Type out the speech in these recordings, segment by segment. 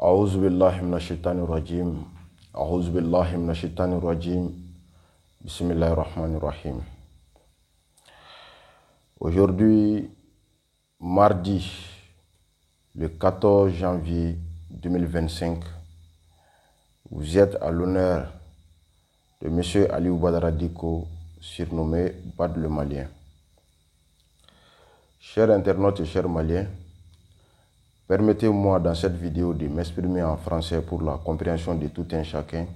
أعوذ بالله من الشيطان الرجيم أعوذ بالله من الشيطان الرجيم بسم الله الرحمن الرحيم. Aujourd'hui, mardi, le 14 janvier 2025, vous êtes à l'honneur de M. Aliou Badara Dicko, surnommé Bad le Malien. Chers internautes et chers Maliens, permettez-moi dans cette vidéo de m'exprimer en français pour la compréhension de tout un chacun,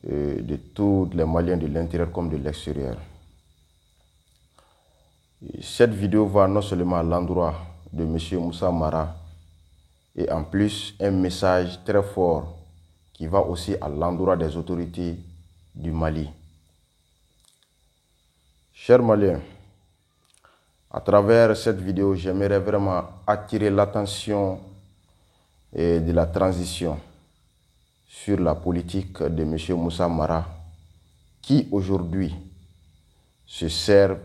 et de tous les Maliens de l'intérieur comme de l'extérieur. Cette vidéo va non seulement à l'endroit de M. Moussa Mara, et en plus un message très fort qui va aussi à l'endroit des autorités du Mali. Chers Maliens, à travers cette vidéo, j'aimerais vraiment attirer l'attention de la transition sur la politique de M. Moussa Mara, qui aujourd'hui se sert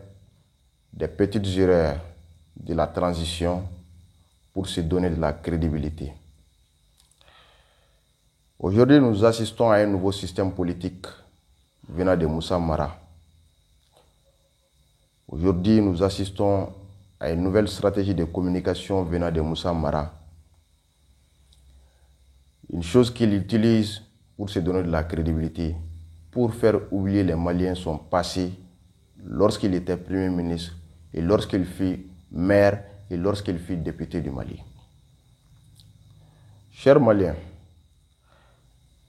des petites erreurs de la transition pour se donner de la crédibilité. Aujourd'hui, nous assistons à un nouveau système politique venant de Moussa Mara. Aujourd'hui, nous assistons à une nouvelle stratégie de communication venant de Moussa Mara. Une chose qu'il utilise pour se donner de la crédibilité, pour faire oublier les Maliens son passé lorsqu'il était Premier ministre et lorsqu'il fut maire et lorsqu'il fut député du Mali. Chers Maliens,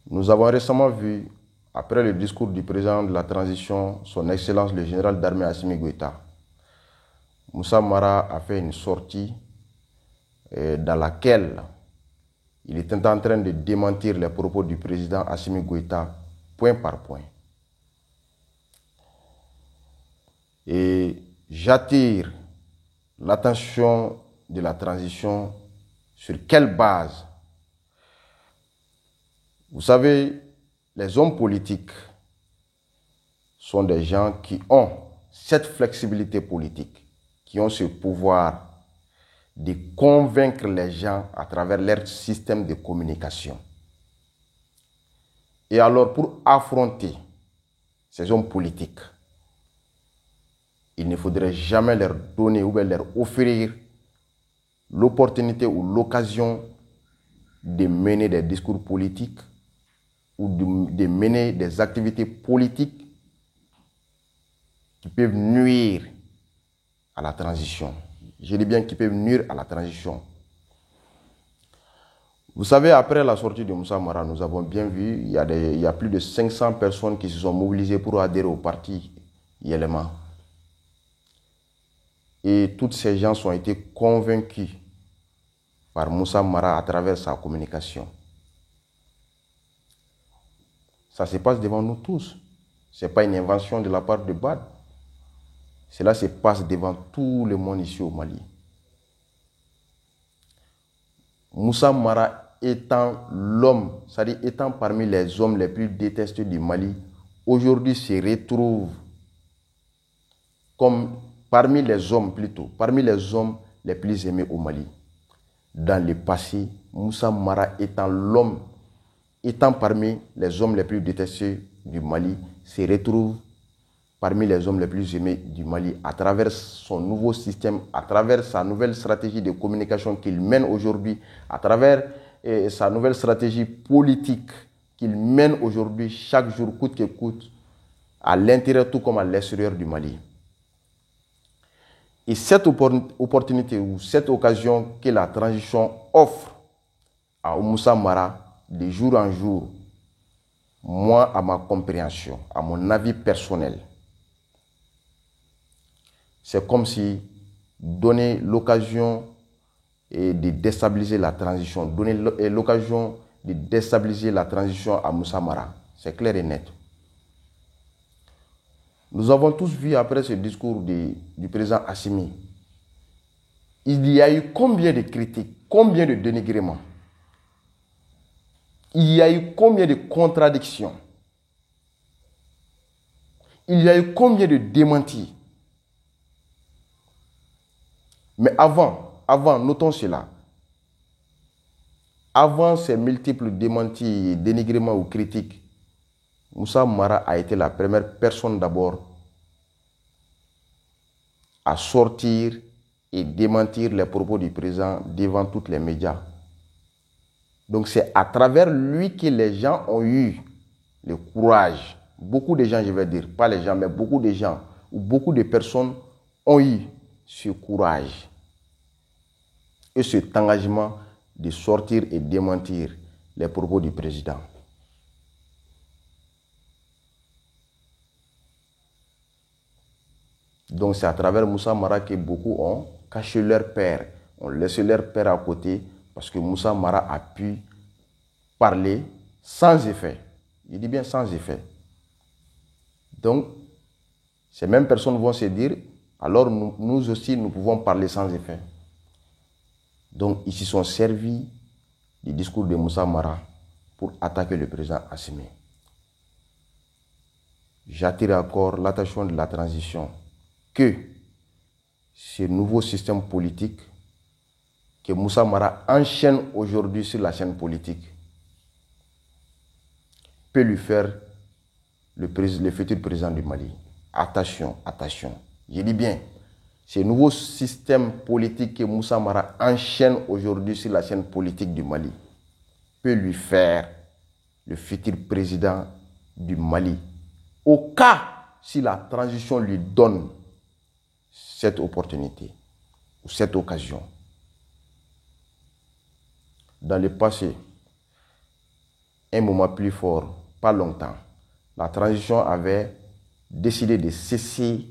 nous avons récemment vu, après le discours du président de la transition, son Excellence le général d'armée Assimi Goïta, Moussa Mara a fait une sortie dans laquelle il était en train de démentir les propos du président Assimi Goïta point par point. Et j'attire l'attention de la transition sur quelle base. Vous savez, les hommes politiques sont des gens qui ont cette flexibilité politique, qui ont ce pouvoir de convaincre les gens à travers leur système de communication. Et alors, pour affronter ces hommes politiques, il ne faudrait jamais leur donner ou leur offrir l'opportunité ou l'occasion de mener des discours politiques ou de mener des activités politiques qui peuvent nuire à la transition. Je dis bien qui peuvent nuire à la transition. Vous savez, après la sortie de Moussa Mara, nous avons bien vu, il y a plus de 500 personnes qui se sont mobilisées pour adhérer au parti Yelema. Et toutes ces gens ont été convaincus par Moussa Mara à travers sa communication. Ça se passe devant nous tous. Ce n'est pas une invention de la part de Bad. Cela se passe devant tout le monde ici au Mali. Moussa Mara étant l'homme, c'est-à-dire étant parmi les hommes les plus détestés du Mali, aujourd'hui se retrouve comme parmi les hommes les plus aimés au Mali. Dans le passé, Moussa Mara étant l'homme, étant parmi les hommes les plus détestés du Mali, se retrouve parmi les hommes les plus aimés du Mali à travers son nouveau système, à travers sa nouvelle stratégie de communication qu'il mène aujourd'hui, à travers sa nouvelle stratégie politique qu'il mène aujourd'hui chaque jour, coûte que coûte, à l'intérieur tout comme à l'extérieur du Mali. Et cette opportunité ou cette occasion que la transition offre à Moussa Mara de jour en jour, moi, à ma compréhension, à mon avis personnel, c'est comme si donner l'occasion de déstabiliser la transition, donner l'occasion de déstabiliser la transition à Moussa Mara. C'est clair et net. Nous avons tous vu après ce discours du président Assimi, il y a eu combien de critiques, combien de dénigrements, il y a eu combien de contradictions, il y a eu combien de démentis. Mais avant, notons cela. avant ces multiples démentis, dénigrements ou critiques, Moussa Mara a été la première personne d'abord à sortir et démentir les propos du président devant tous les médias. Donc c'est à travers lui que les gens ont eu le courage. Beaucoup de gens, je vais dire, pas les gens, mais beaucoup de gens, ou beaucoup de personnes ont eu ce courage et cet engagement de sortir et démentir les propos du président. Donc c'est à travers Moussa Mara que beaucoup ont caché leur père, ont laissé leur père à côté parce que Moussa Mara a pu parler sans effet. Je dis bien sans effet. Donc, ces mêmes personnes vont se dire, alors nous aussi, nous pouvons parler sans effet. Donc, ils se sont servis du discours de Moussa Mara pour attaquer le président Assimi. J'attire encore l'attention de la transition que ce nouveau système politique que Moussa Mara enchaîne aujourd'hui sur la scène politique peut lui faire le futur président du Mali. Attention, attention. Je dis bien, ce nouveau système politique que Moussa Mara enchaîne aujourd'hui sur la scène politique du Mali peut lui faire le futur président du Mali. Au cas si la transition lui donne cette opportunité ou cette occasion. Dans le passé, un moment plus fort, pas longtemps, la transition avait décidé de cesser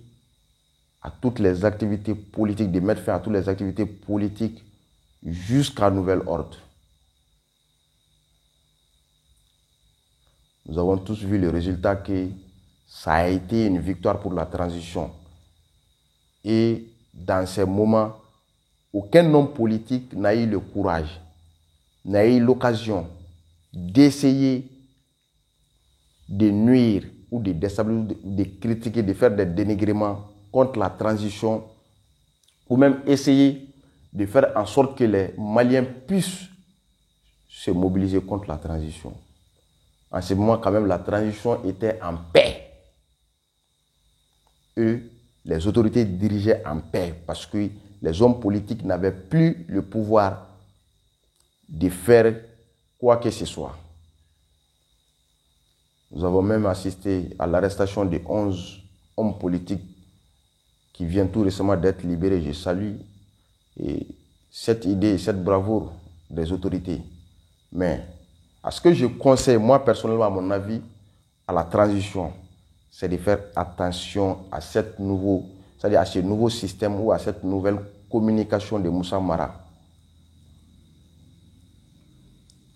à toutes les activités politiques, de mettre fin à toutes les activités politiques jusqu'à nouvel ordre. Nous avons tous vu le résultat que ça a été une victoire pour la transition. Et dans ces moments, aucun homme politique n'a eu le courage, n'a eu l'occasion d'essayer de nuire ou de déstabiliser, de critiquer, de faire des dénigrements contre la transition, ou même essayer de faire en sorte que les Maliens puissent se mobiliser contre la transition. En ce moment, quand même, la transition était en paix. Eux, les autorités dirigeaient en paix parce que les hommes politiques n'avaient plus le pouvoir de faire quoi que ce soit. Nous avons même assisté à l'arrestation de 11 hommes politiques qui viennent tout récemment d'être libérés. Je salue cette idée, cette bravoure des autorités. Mais à ce que je conseille, moi personnellement, à mon avis, à la transition, c'est de faire attention à ce nouveau système ou à cette nouvelle communication de Moussa Mara,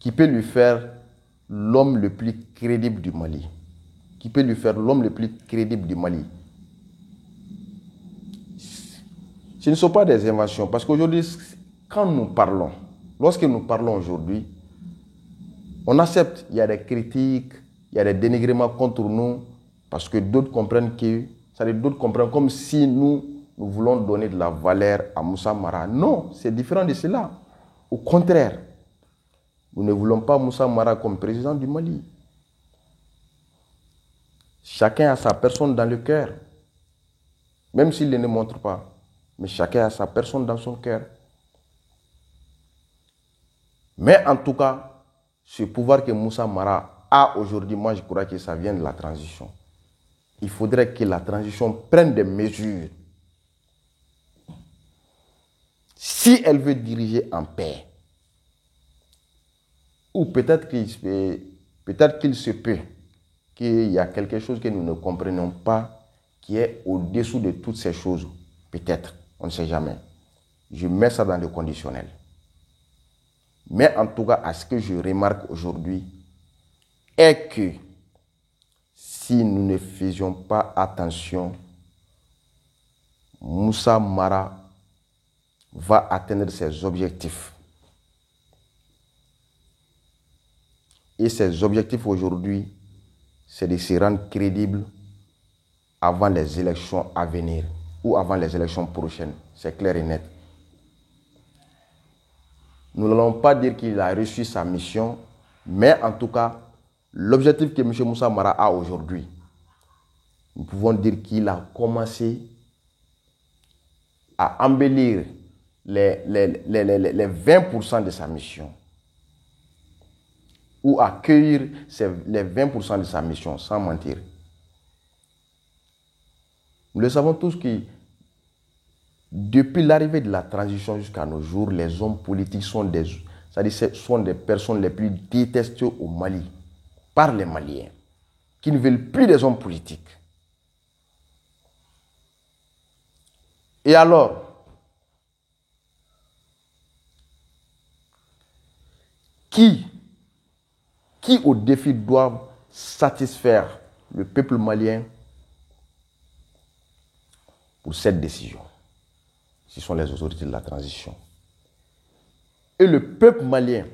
qui peut lui faire l'homme le plus crédible du Mali. Qui peut lui faire l'homme le plus crédible du Mali. Ce ne sont pas des inventions, parce qu'aujourd'hui, quand nous parlons, lorsque nous parlons aujourd'hui, on accepte, il y a des critiques, il y a des dénigrements contre nous, parce que d'autres comprennent d'autres comprennent comme si nous voulons donner de la valeur à Moussa Mara. Non, c'est différent de cela. Au contraire, nous ne voulons pas Moussa Mara comme président du Mali. Chacun a sa personne dans le cœur, même s'il ne le montre pas. Mais chacun a sa personne dans son cœur. Mais en tout cas, ce pouvoir que Moussa Mara a aujourd'hui, moi je crois que ça vient de la transition. Il faudrait que la transition prenne des mesures. Si elle veut diriger en paix, ou peut-être qu'il se peut qu'il y a quelque chose que nous ne comprenons pas qui est au-dessous de toutes ces choses. Peut-être, on ne sait jamais. Je mets ça dans le conditionnel. Mais en tout cas, à ce que je remarque aujourd'hui, est que si nous ne faisions pas attention, Moussa Mara va atteindre ses objectifs. Et ses objectifs aujourd'hui, c'est de se rendre crédible avant les élections à venir ou avant les élections prochaines. C'est clair et net. Nous n'allons pas dire qu'il a reçu sa mission, mais en tout cas, l'objectif que M. Moussa Mara a aujourd'hui, nous pouvons dire qu'il a commencé à embellir les 20% de sa mission ou à cueillir les 20% de sa mission, sans mentir. Nous le savons tous que depuis l'arrivée de la transition jusqu'à nos jours, les hommes politiques sont des personnes les plus détestées au Mali par les Maliens, qui ne veulent plus des hommes politiques. Et alors, qui au défi doivent satisfaire le peuple malien pour cette décision? Ce sont les autorités de la transition. Et le peuple malien,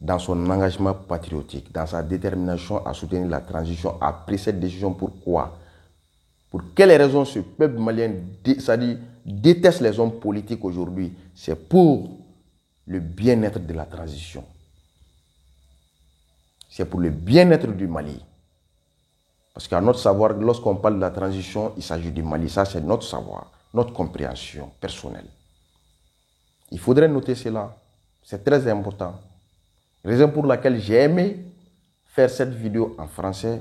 dans son engagement patriotique, dans sa détermination à soutenir la transition, a pris cette décision. Pourquoi? Pour quelles raisons ce peuple malien déteste les hommes politiques aujourd'hui? C'est pour le bien-être de la transition. C'est pour le bien-être du Mali. Parce qu'à notre savoir, lorsqu'on parle de la transition, il s'agit du Mali. Ça, c'est notre savoir, notre compréhension personnelle. Il faudrait noter cela. C'est très important. Raison pour laquelle j'ai aimé faire cette vidéo en français,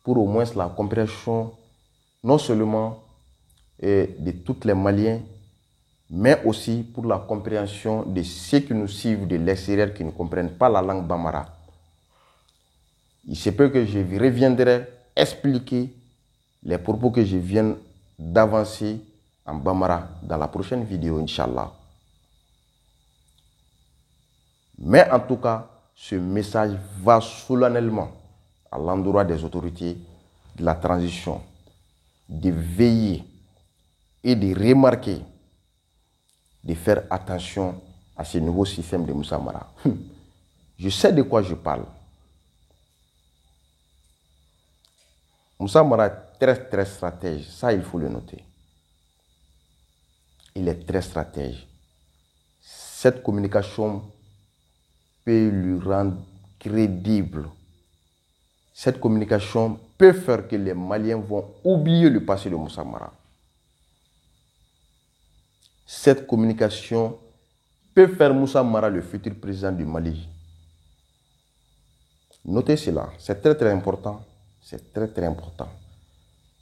pour au moins la compréhension non seulement de tous les Maliens, mais aussi pour la compréhension de ceux qui nous suivent de l'extérieur, qui ne comprennent pas la langue bambara. Il se peut que je reviendrai expliquer les propos que je viens d'avancer en bambara dans la prochaine vidéo, Inch'Allah. Mais en tout cas, ce message va solennellement à l'endroit des autorités de la transition, de veiller et de remarquer, de faire attention à ce nouveau système de Moussa Mara. Je sais de quoi je parle. Moussa Mara est très stratège, ça il faut le noter. Il est très stratège. Cette communication peut lui rendre crédible. Cette communication peut faire que les Maliens vont oublier le passé de Moussa Mara. Cette communication peut faire Moussa Mara le futur président du Mali. Notez cela, c'est très important. C'est très important.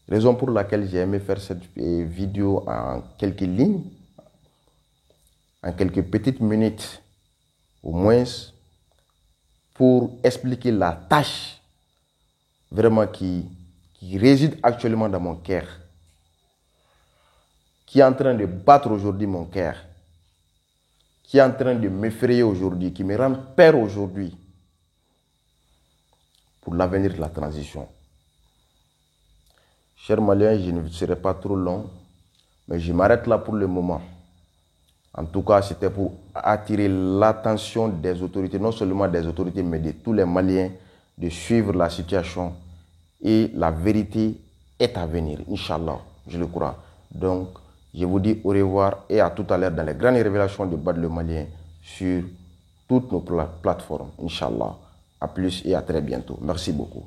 Raison pour laquelle j'ai aimé faire cette vidéo en quelques lignes, en quelques petites minutes, au moins, pour expliquer la tâche vraiment qui réside actuellement dans mon cœur, qui est en train de battre aujourd'hui mon cœur, qui est en train de m'effrayer aujourd'hui, qui me rend peur aujourd'hui pour l'avenir de la transition. Chers Maliens, je ne serai pas trop long, mais je m'arrête là pour le moment. En tout cas, c'était pour attirer l'attention des autorités, non seulement des autorités, mais de tous les Maliens, de suivre la situation. Et la vérité est à venir, Inch'Allah, je le crois. Donc, je vous dis au revoir et à tout à l'heure dans les grandes révélations de Bad le Malien sur toutes nos plateformes, Inch'Allah. À plus et à très bientôt. Merci beaucoup.